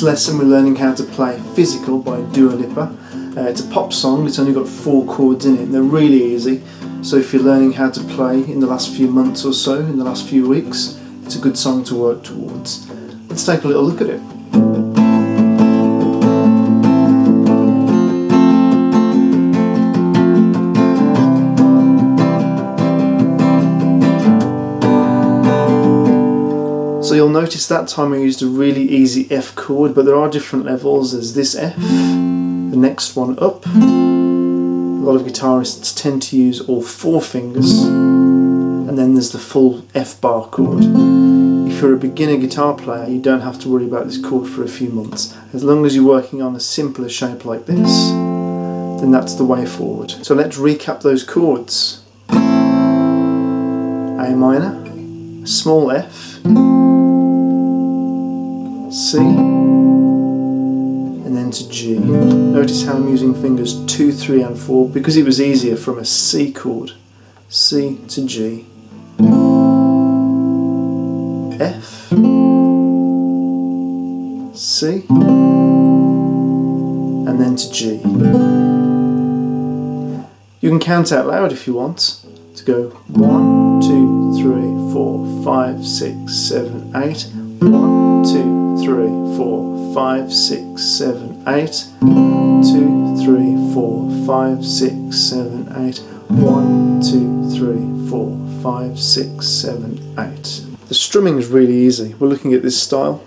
lesson we're learning how to play Physical by Lipa. It's a pop song, it's only got 4 chords in it and they're really easy. So if you're learning how to play in the last few months or so, in the last few weeks, it's a good song to work towards. Let's take a little look at it. So you'll notice that time I used a really easy F chord, but there are different levels. There's this F, the next one up. A lot of guitarists tend to use all 4 fingers, and then there's the full F bar chord. If you're a beginner guitar player, you don't have to worry about this chord for a few months. As long as you're working on a simpler shape like this, then that's the way forward. So let's recap those chords. A minor, a small F, C, and then to G. Notice how I'm using fingers 2, 3 and 4 because it was easier from a C chord. C to G, F, C, and then to G. You can count out loud if you want to go 1, 2, 3, 4, 5, 6, 7, 8. 1, 2, 3, 4, 5, 6, 7, 8. 2, 3, 4, 5, 6, 7, 8. 1, 2, 3, 4, 5, 6, 7, 8. The strumming is really easy. We're looking at this style.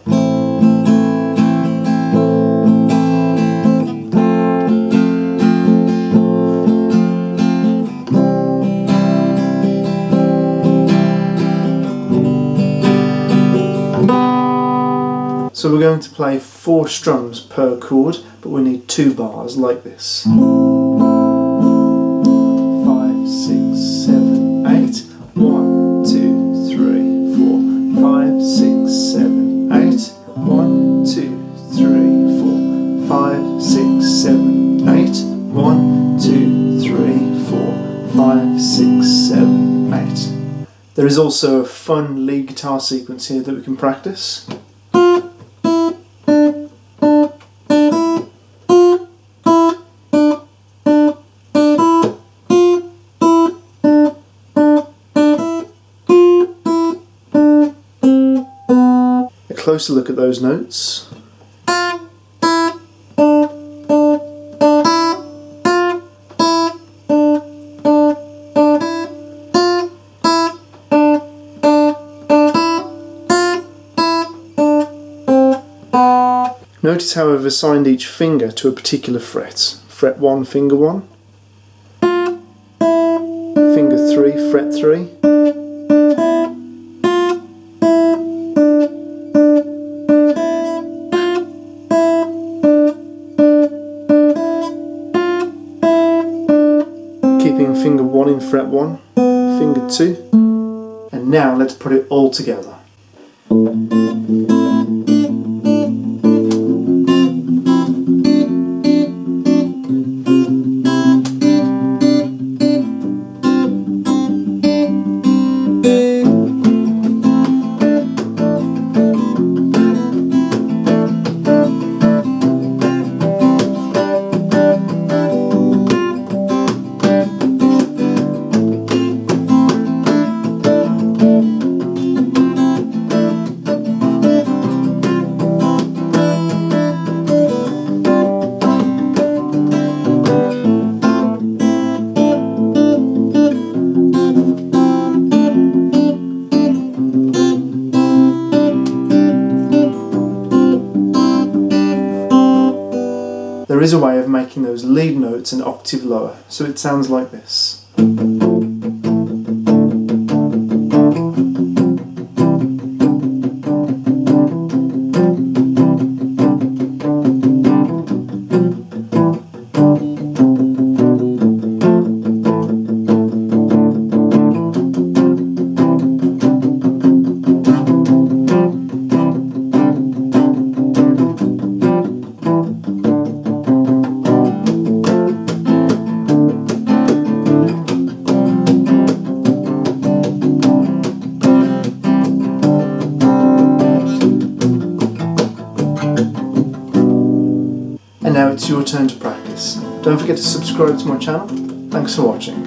So we're going to play 4 strums per chord, but we need 2 bars like this. 5, 6, 7, 8. 1, 2, 3, 4, 5, 6, 7, 8. 1, 2, 3, 4, 5, 6, 7, 8. 1, 2, 3, 4, 5, 6, 7, 8. There is also a fun lead guitar sequence here that we can practice. Closer look at those notes. Notice how I've assigned each finger to a particular fret. Fret 1, finger 1. Finger 3, fret 3. Keeping finger 1 in fret 1, finger 2, and now let's put it all together. There is a way of making those lead notes an octave lower, so it sounds like this. now it's your turn to practice. Don't forget to subscribe to my channel. Thanks for watching.